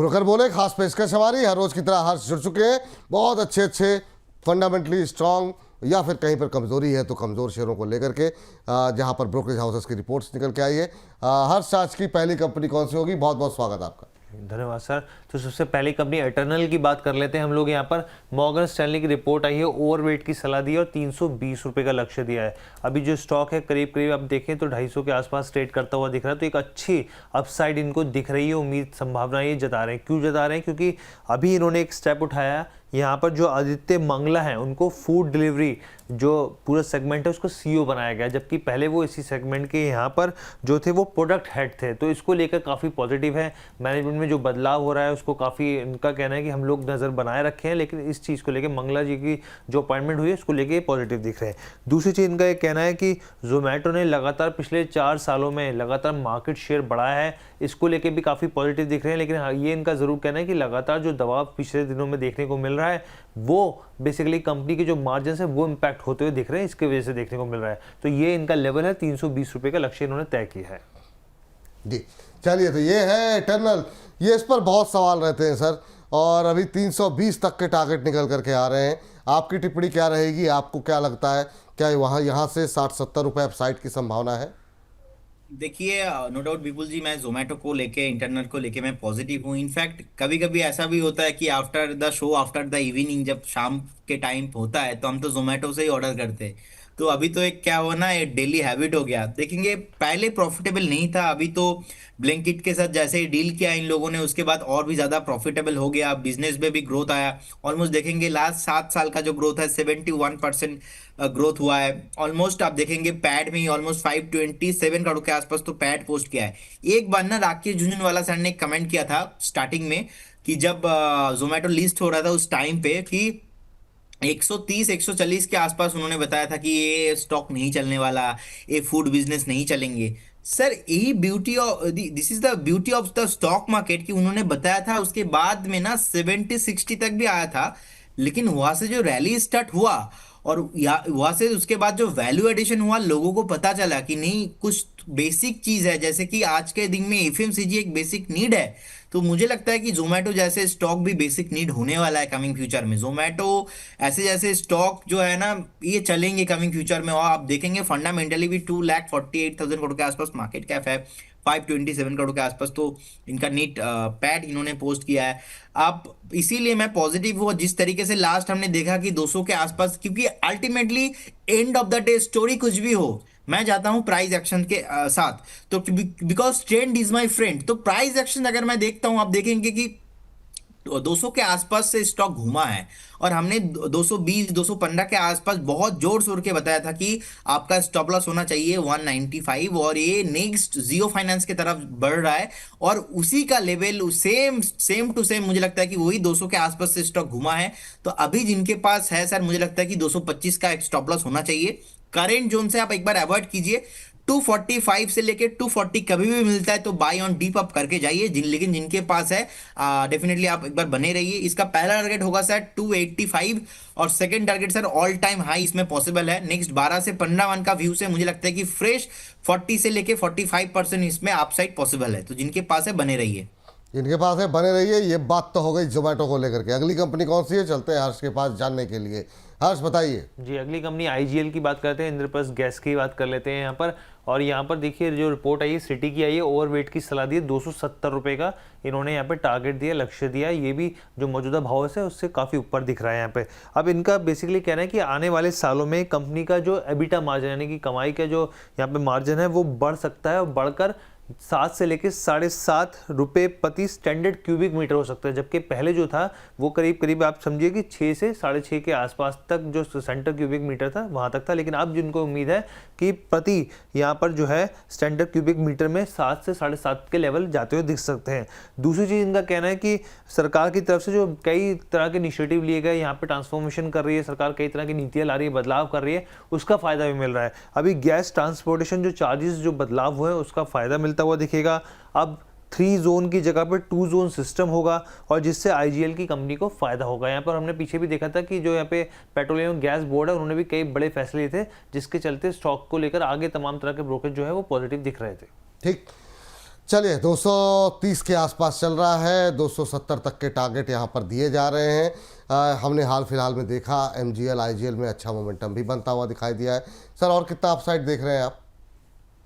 Broker बोले खास पेशकश हमारी, हर रोज की तरह हर्ष जुड़ चुके हैं, बहुत अच्छे फंडामेंटली स्ट्रांग या फिर कहीं पर कमजोरी है तो कमजोर शेयरों को लेकर के जहां पर ब्रोकरेज हाउसेस की रिपोर्ट्स निकल के आई है। हर्ष, आज की पहली कंपनी कौन सी होगी? बहुत बहुत स्वागत आपका। धन्यवाद सर। तो सबसे पहली कंपनी इटर्नल की बात कर लेते हैं हम लोग। यहाँ पर मॉर्गन स्टैनली की रिपोर्ट आई है, ओवरवेट की सलाह दी है और 320 रुपये का लक्ष्य दिया है। अभी जो स्टॉक है करीब करीब आप देखें तो 250 के आसपास ट्रेड करता हुआ दिख रहा है, तो एक अच्छी अपसाइड इनको दिख रही है। उम्मीद संभावना ये जता रहे हैं। क्यों जता रहे हैं? क्योंकि अभी इन्होंने एक स्टेप उठाया, यहाँ पर जो आदित्य मंगला है उनको फूड डिलीवरी जो पूरा सेगमेंट है उसको सीईओ बनाया गया, जबकि पहले वो इसी सेगमेंट के यहाँ पर जो थे वो प्रोडक्ट हेड थे। तो इसको लेकर काफ़ी पॉजिटिव है। मैनेजमेंट में जो बदलाव हो रहा है उसको काफ़ी, इनका कहना है कि हम लोग नज़र बनाए रखे हैं, लेकिन इस चीज़ को लेकर मंगला जी की जो अपॉइंटमेंट हुई है उसको लेकर पॉजिटिव दिख रहे हैं। दूसरी चीज़ इनका ये कहना है कि जोमेटो ने लगातार पिछले 4 सालों में लगातार मार्केट शेयर बढ़ाया है, इसको लेके भी काफ़ी पॉजिटिव दिख रहे हैं। लेकिन हाँ, ये इनका ज़रूर कहना है कि लगातार जो दबाव पिछले दिनों में देखने को मिल रहा है वो बेसिकली कंपनी के जो मार्जिन है वो इम्पैक्ट होते हुए दिख रहे हैं, इसके वजह से देखने को मिल रहा है। तो ये इनका लेवल है, 320 रुपये का लक्ष्य इन्होंने तय किया है। जी चलिए, तो ये है इटर्नल। ये इस पर बहुत सवाल रहते हैं सर, और अभी 320 तक के टारगेट निकल करके आ रहे हैं। आपकी टिप्पणी क्या रहेगी? आपको क्या लगता है, क्या यहाँ से 60-70 रुपये अपसाइड की संभावना है? देखिए, नो डाउट विपुल जी, मैं जोमेटो को लेके, इंटरनल को लेके मैं पॉजिटिव हूँ। इनफैक्ट कभी कभी ऐसा भी होता है कि after the show, after the evening, जब शाम के टाइम होता है तो हम तो जोमेटो से ही ऑर्डर करते हैं। तो अभी तो एक क्या हुआ ना, ये डेली हैबिट हो गया। देखेंगे पहले प्रॉफिटेबल नहीं था, अभी तो ब्लिंकिट के साथ जैसे ही डील किया इन लोगों ने उसके बाद और भी ज्यादा प्रॉफिटेबल हो गया, बिजनेस में भी ग्रोथ आया। ऑलमोस्ट देखेंगे लास्ट 7 साल का जो ग्रोथ है 71% ग्रोथ हुआ है। ऑलमोस्ट आप देखेंगे पैड में ही ऑलमोस्ट 527 करोड़ के आसपास तो पैड पोस्ट किया है। एक बार ना राकेश झुनझुनवाला सर ने कमेंट किया था स्टार्टिंग में कि जब जोमेटो लिस्ट हो रहा था उस टाइम पे कि 130-140 के आसपास उन्होंने बताया था कि ये स्टॉक नहीं चलने वाला, ये फूड बिजनेस नहीं चलेंगे। सर यही beauty of this is the beauty of the stock market कि उन्होंने बताया था, उसके बाद में ना 70-60 तक भी आया था। लेकिन वहां से जो रैली स्टार्ट हुआ और वहां से उसके बाद जो वैल्यू एडिशन हुआ, लोगों को पता चला कि नहीं कुछ बेसिक चीज है, जैसे कि आज के दिन में एफएमसीजी एक बेसिक नीड है। तो मुझे लगता है कि जोमेटो जैसे स्टॉक भी बेसिक नीड होने वाला है कमिंग फ्यूचर में। जोमेटो ऐसे जैसे स्टॉक जो है ना ये चलेंगे कमिंग फ्यूचर में। और आप देखेंगे फंडामेंटली भी 2,48,000 करोड़ के आसपास मार्केट कैप है, 527 करोड़ के आसपास तो इनका नीट पैड इन्होंने पोस्ट किया है। आप इसीलिए मैं पॉजिटिव हूँ जिस तरीके से लास्ट हमने देखा कि 200 के आसपास, क्योंकि ultimately end of the day story कुछ भी हो, मैं जाता हूं प्राइस एक्शन के साथ। तो because trend is my friend, तो प्राइस एक्शन अगर मैं देखता हूं, आप देखेंगे कि 200 के आसपास से स्टॉक घूमा है और हमने 220 215 के आसपास बहुत जोर शोर के बताया था कि आपका स्टॉप लॉस होना चाहिए 195, और ये नेक्स्ट जियो फाइनेंस की तरफ बढ़ रहा है और उसी का लेवल सेम टू सेम मुझे लगता है कि वही 200 के आसपास से स्टॉक घुमा है। तो अभी जिनके पास है सर, मुझे लगता है कि 225 का एक स्टॉप लॉस होना चाहिए। करेंट जोन से आप एक बार अवॉइड कीजिए। 245 से लेके 240 कभी भी मिलता है तो बाय ऑन डीप अप करके जाइए। लेकिन जिनके पास है डेफिनेटली आप एक बार बने रहिए। इसका पहला टारगेट होगा सर 285 और second target sir all time high इसमें पॉसिबल है। नेक्स्ट 12 से 15 वन का व्यू से मुझे लगता है कि फ्रेश 40 से लेके 45% इसमें अपसाइड पॉसिबल है। तो जिनके पास है बने रहिए, जिनके पास है बने रहिए। ये बात तो हो गई जोमेटो को लेकर के। अगली कंपनी कौन सी है, चलते हैं हर्ष के पास जानने के लिए। हर्ष बताइए जी। अगली कंपनी आईजीएल की बात करते हैं, इंद्रप्रस्थ गैस की बात कर लेते हैं यहाँ पर। और यहाँ पर देखिए जो रिपोर्ट आई है सिटी की आई है, ओवरवेट की सलाह दी है, 270 रुपये का इन्होंने यहाँ पे टारगेट दिया, लक्ष्य दिया। ये भी जो मौजूदा भाव है उससे काफ़ी ऊपर दिख रहा है यहाँ पे। अब इनका बेसिकली कहना है कि आने वाले सालों में कंपनी का जो एबिटा मार्जिन यानी कि कमाई का जो यहाँ पे मार्जिन है वो बढ़ सकता है और बढ़कर 7 से लेकर 7.5 रुपये प्रति स्टैंडर्ड क्यूबिक मीटर हो सकता है, जबकि पहले जो था वो करीब करीब आप समझिए कि 6 से 6.5 के आसपास तक जो सेंटर क्यूबिक मीटर था वहाँ तक था। लेकिन अब जिनको उम्मीद है कि प्रति यहाँ पर जो है स्टैंडर्ड क्यूबिक मीटर में 7 से 7.5 के लेवल जाते हुए दिख सकते हैं। दूसरी चीज़ इनका कहना है कि सरकार की तरफ से जो कई तरह के इनिशिएटिव लिए गए, यहाँ पर ट्रांसफॉर्मेशन कर रही है सरकार, कई तरह की नीतियाँ ला रही है, बदलाव कर रही है, उसका फ़ायदा भी मिल रहा है। अभी गैस ट्रांसपोर्टेशन जो चार्जेस जो बदलाव हुए उसका फ़ायदा मिलता हुआ दिखेगा। अब 3 जोन की जगह पर 2 जोन सिस्टम होगा और जिससे आईजीएल की कंपनी को फायदा होगा। यहाँ पर हमने पीछे भी देखा था कि जो यहाँ पे पेट्रोलियम गैस बोर्ड है उन्होंने भी कई बड़े फैसले लिए थे, जिसके चलते स्टॉक को लेकर आगे तमाम तरह के ब्रोकर जो है वो पॉजिटिव दिख रहे थे। ठीक, चलिए 230 के आसपास चल रहा है, 270 तक के टारगेट यहाँ पर दिए जा रहे हैं। हमने हाल फिलहाल में देखा एमजीएल आईजीएल में अच्छा मोमेंटम भी बनता हुआ दिखाई दिया है। सर और कितना अपसाइड देख रहे हैं आप?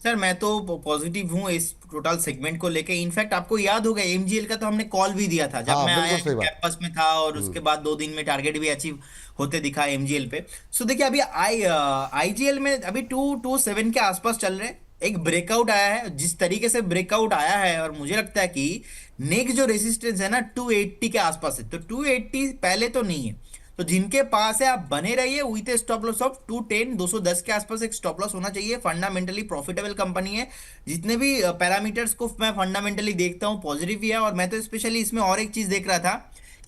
सर मैं तो पॉजिटिव हूँ इस टोटल सेगमेंट को लेके। इनफैक्ट आपको याद होगा एमजीएल का तो हमने कॉल भी दिया था जब हाँ मैं बिल्कुल आया सही बात। कैंपस में था, और उसके बाद 2 दिन में टारगेट भी अचीव होते दिखा एमजीएल पे। सो देखिए अभी आईजीएल में अभी 227 के आसपास चल रहे हैं। एक ब्रेकआउट आया है, जिस तरीके से ब्रेकआउट आया है, और मुझे लगता है कि नेक्स्ट जो रेसिस्टेंस है ना 280 के आसपास है, तो 280 पहले तो नहीं है। तो जिनके पास है आप बने रहिए विथ स्टॉप लॉस ऑफ 210 210 के आसपास एक स्टॉप लॉस होना चाहिए। फंडामेंटली प्रॉफिटेबल कंपनी है। जितने भी पैरामीटर्स को मैं फंडामेंटली देखता हूँ पॉजिटिव ही है। और मैं तो स्पेशली इसमें और एक चीज देख रहा था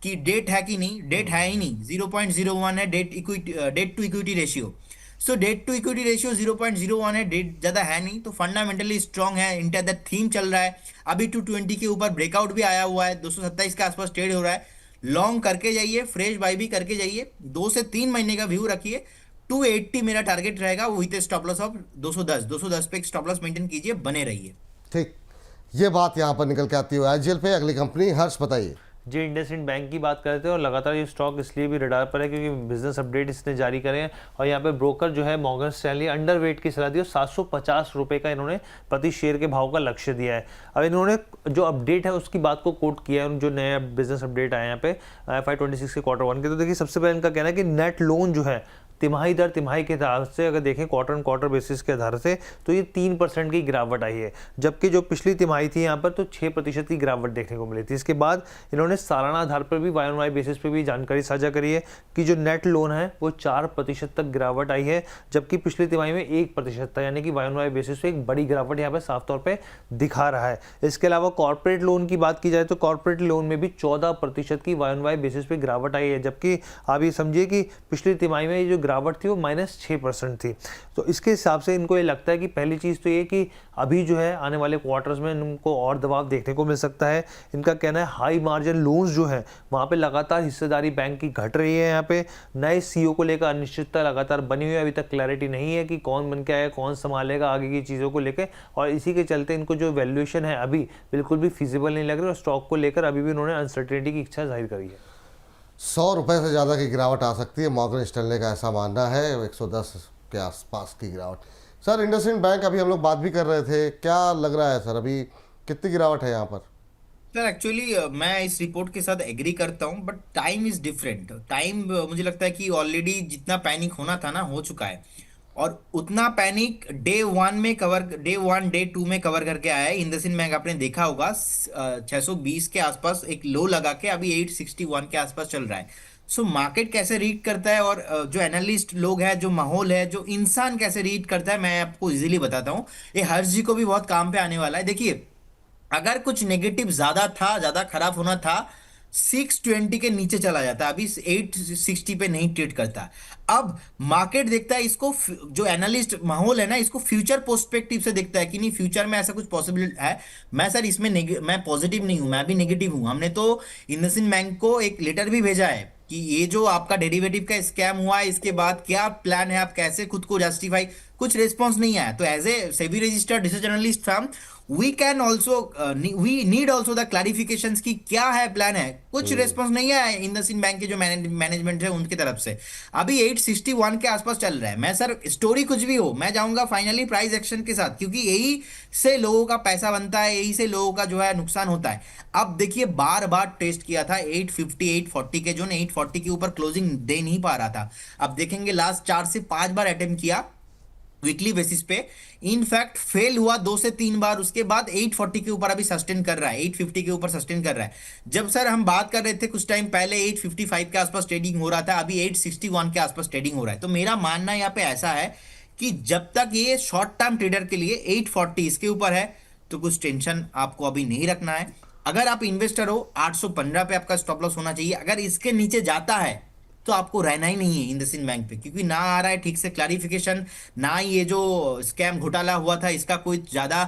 कि डेट है कि नहीं। डेट है ही नहीं, 0.01 है debt to equity ratio. So debt to equity ratio 0.01 है, डेट ज्यादा है नहीं, तो फंडामेंटली स्ट्रांग है। इंटर दैट थीम चल रहा है। अभी 220 के ऊपर ब्रेकआउट भी आया हुआ है, 227 के आसपास ट्रेड हो रहा है। लॉन्ग करके जाइए, फ्रेश बाय भी करके जाइए, 2 से 3 महीने का व्यू रखिए। 280 मेरा टारगेट रहेगा विथ स्टॉप लॉस ऑफ 210 पे एक स्टॉप लॉस मेंटेन कीजिए, बने रहिए। ठीक, ये बात यहाँ पर निकल के आती है आईजीएल पे। अगली कंपनी हर्ष बताइए। जी, इंडसइंड बैंक की बात करते हैं और लगातार ये स्टॉक इसलिए भी रडार पर है क्योंकि बिजनेस अपडेट इसने जारी करे हैं और यहाँ पे ब्रोकर जो है मॉर्गन स्टैनली अंडर वेट की सलाह दी और 750 रुपये का इन्होंने प्रति शेयर के भाव का लक्ष्य दिया है। अब इन्होंने जो अपडेट है उसकी बात को कोट किया है, जो नया बिजनेस अपडेट आया यहाँ पे FY26 के Q1 के। तो देखिए सबसे पहले इनका कहना है कि नेट लोन जो है तिमाही दर तिमाही के आधार से अगर देखें क्वार्टर ऑन क्वार्टर बेसिस के आधार से तो ये 3% की गिरावट आई है, जबकि जो पिछली तिमाही थी यहाँ पर तो 6% की गिरावट देखने को मिली थी। इसके बाद इन्होंने सालाना आधार पर भी वाई ऑन वाई बेसिस पे भी जानकारी साझा करी है कि जो नेट लोन है वो 4% तक गिरावट आई है, जबकि पिछली तिमाही में 1% था, यानी कि वाई ऑन वाई बेसिस पे एक बड़ी गिरावट यहाँ पर साफ तौर पर दिखा रहा है। इसके अलावा कॉर्पोरेट लोन की बात की जाए तो कॉर्पोरेट लोन में भी 14% की वाई ऑन वाई बेसिस पे गिरावट आई है, जबकि आप ये समझिए कि पिछली तिमाही में जो गिरावट थी वो -6% थी। तो इसके हिसाब से इनको ये लगता है कि पहली चीज़ तो ये कि अभी जो है आने वाले क्वार्टर्स में इनको और दबाव देखने को मिल सकता है। इनका कहना है हाई मार्जिन लोन्स जो है वहाँ पे लगातार हिस्सेदारी बैंक की घट रही है। यहाँ पे नए सीईओ को लेकर अनिश्चितता लगातार बनी हुई है, अभी तक क्लैरिटी नहीं है कि कौन बन के आया, कौन संभालेगा आगे की चीज़ों को लेकर, और इसी के चलते इनको जो वैल्यूएशन है अभी बिल्कुल भी फिजिबल नहीं लग रही और स्टॉक को लेकर अभी भी उन्होंने अनसर्टेनिटी की इच्छा जाहिर करी है। 100 रुपये से ज़्यादा की गिरावट आ सकती है, मॉर्गन स्टैनले का ऐसा मानना है। 110 के आसपास की गिरावट। सर इंडसइंड बैंक अभी हम लोग बात भी कर रहे थे, क्या लग रहा है सर अभी कितनी गिरावट है यहाँ पर? सर एक्चुअली मैं इस रिपोर्ट के साथ एग्री करता हूं, but time is different. Time मुझे लगता है कि ऑलरेडी जितना पैनिक होना था ना हो चुका है, और उतना पैनिक डे 1 डे 2 में कवर करके आया है। इंडसइंड बैंक आपने देखा होगा 620 के आसपास एक लो लगा के अभी 861 के आसपास चल रहा है। सो मार्केट कैसे रीड करता है, और जो एनालिस्ट लोग हैं, जो माहौल है, जो इंसान कैसे रीड करता है, मैं आपको इजीली बताता हूँ। ये हर्ष जी को भी बहुत काम पे आने वाला है। देखिए अगर कुछ नेगेटिव ज्यादा था, ज्यादा खराब होना था, 620 के नीचे चला जाता, अभी 860 पे नहीं ट्रेड करता। अब मार्केट देखता है इसको, जो एनालिस्ट माहौल है ना, इसको फ्यूचर पर्सपेक्टिव से देखता है कि नहीं फ्यूचर में ऐसा कुछ पॉसिबल है। मैं सर इसमें मैं पॉजिटिव नहीं हूं, मैं भी नेगेटिव हूं। हमने तो इंडसइंड बैंक को एक लेटर भी भेजा है कि ये जो आपका डेरिवेटिव का स्कैम हुआ है इसके बाद क्या प्लान है, आप कैसे खुद को जस्टिफाई, कुछ रिस्पॉन्स नहीं आया। तो as a SEBI registered research journalist firm we can also we need also the clarification की क्या है, प्लान है। कुछ रिस्पॉन्स नहीं आया इंडसइंड बैंक के जो मैनेजमेंट है उनकी तरफ से। अभी 861 के आसपास चल रहा है। मैं सर स्टोरी कुछ भी हो, मैं जाऊंगा फाइनली प्राइस एक्शन के साथ, क्योंकि यही से लोगों का पैसा बनता है, यही से लोगों का जो है नुकसान होता है। अब देखिए बार बार टेस्ट किया था 850 840 के जोन, 840 के ऊपर क्लोजिंग दे नहीं पा रहा था। अब देखेंगे लास्ट 4 से 5 बार अटेम्प्ट किया वीकली बेसिस पे, इनफैक्ट फेल हुआ 2 से 3 बार। उसके बाद 840 के ऊपर अभी सस्टेन कर रहा है, 850 के ऊपर सस्टेन कर रहा है। जब सर हम बात कर रहे थे कुछ टाइम पहले 855 के आसपास ट्रेडिंग हो रहा था, अभी 861 के आसपास ट्रेडिंग हो रहा है। तो मेरा मानना यहाँ पे ऐसा है कि जब तक ये शॉर्ट टर्म ट्रेडर के लिए 840 इसके ऊपर है तो कुछ टेंशन आपको अभी नहीं रखना है। अगर आप इन्वेस्टर हो 815 पे आपका स्टॉप लॉस होना चाहिए। अगर इसके नीचे जाता है तो आपको रहना ही नहीं है इंडसइंड बैंक पे, क्योंकि ना आ रहा है ठीक से क्लैरिफिकेशन, ना ये जो स्कैम घोटाला हुआ था इसका कोई ज्यादा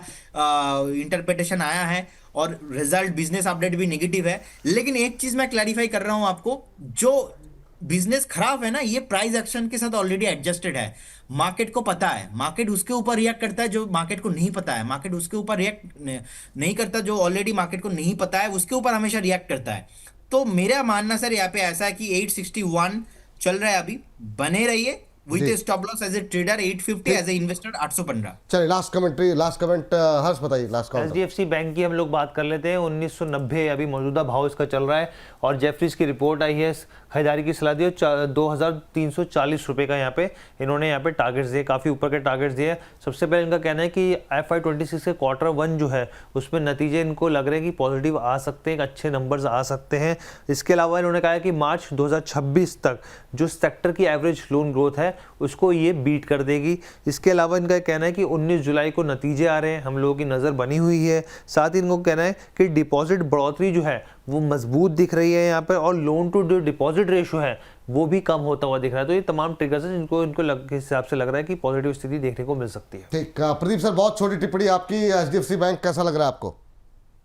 इंटरप्रिटेशन आया है, और रिजल्ट बिजनेस अपडेट भी नेगेटिव है। लेकिन एक चीज मैं क्लैरिफाई कर रहा हूं आपको, जो बिजनेस खराब है ना, ये प्राइस एक्शन के साथ ऑलरेडी एडजस्टेड है। मार्केट को पता है, मार्केट उसके ऊपर रिएक्ट करता है जो मार्केट को नहीं पता है, मार्केट उसके ऊपर रिएक्ट नहीं करता जो ऑलरेडी मार्केट को नहीं पता है, उसके ऊपर हमेशा रिएक्ट करता है। तो मेरा मानना सर यहाँ पे ऐसा है कि 861 चल रहा है अभी, बने रहिए विथ जी a stop loss as a trader 850, as a investor 815। चलिए, last commentary, last comment Harsh बताइए, लास्ट काउंटर। एचडीएफसी बैंक की हम लोग बात कर लेते हैं। 1990 अभी मौजूदा भाव इसका चल रहा है और जेफरीज की रिपोर्ट आई है, खरीदारी की सलाह दी है 2340 रुपये का। यहाँ पे इन्होंने यहाँ पे टारगेट्स दिए, काफ़ी ऊपर के टारगेट्स दिए। सबसे पहले इनका कहना है कि FY26 के Q1 जो है उसमें नतीजे इनको लग रहे हैं कि पॉजिटिव आ सकते हैं, अच्छे नंबर्स आ सकते हैं। इसके अलावा इन्होंने कहा है कि मार्च 2026 तक जो सेक्टर की एवरेज लोन ग्रोथ है उसको ये बीट कर देगी। इसके अलावा इनका कहना है कि 19 जुलाई को नतीजे आ रहे हैं, हम लोगों की नज़र बनी हुई है। साथ ही इनको कहना है कि डिपॉजिट बढ़ोतरी जो है वो मजबूत दिख रही है यहाँ पर, और लोन टू जो डिपॉजिट रेशियो है वो भी कम होता हुआ दिख रहा है। तो ये तमाम ट्रिगर्स हैं जिनको इनको हिसाब से लग रहा है कि पॉजिटिव स्थिति देखने को मिल सकती है। ठीक, प्रदीप सर, बहुत छोटी टिप्पणी आपकी, HDFC बैंक कैसा लग रहा है आपको?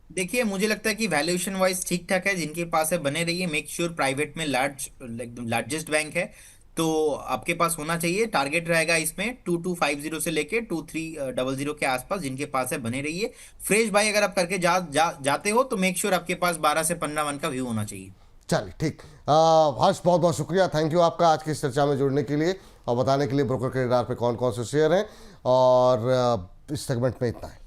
देखिए, मुझे लगता है कि वैल्यूएशन वाइज ठीक ठाक है, जिनके पास है बने रहिए। मेक श्योर प्राइवेट में लार्जेस्ट बैंक है तो आपके पास होना चाहिए। टारगेट रहेगा इसमें 2250 से लेके 2300 के आसपास, जिनके पास है बने रहिए। फ्रेश बाय अगर आप करके जाते हो तो मेक श्योर आपके पास 12 से 15 मन का व्यू होना चाहिए। चलिए, ठीक। हर्ष, बहुत बहुत शुक्रिया, थैंक यू आपका आज की इस चर्चा में जुड़ने के लिए और बताने के लिए ब्रोकर के रडार पे कौन कौन से शेयर हैं। और इस सेगमेंट में इतना है।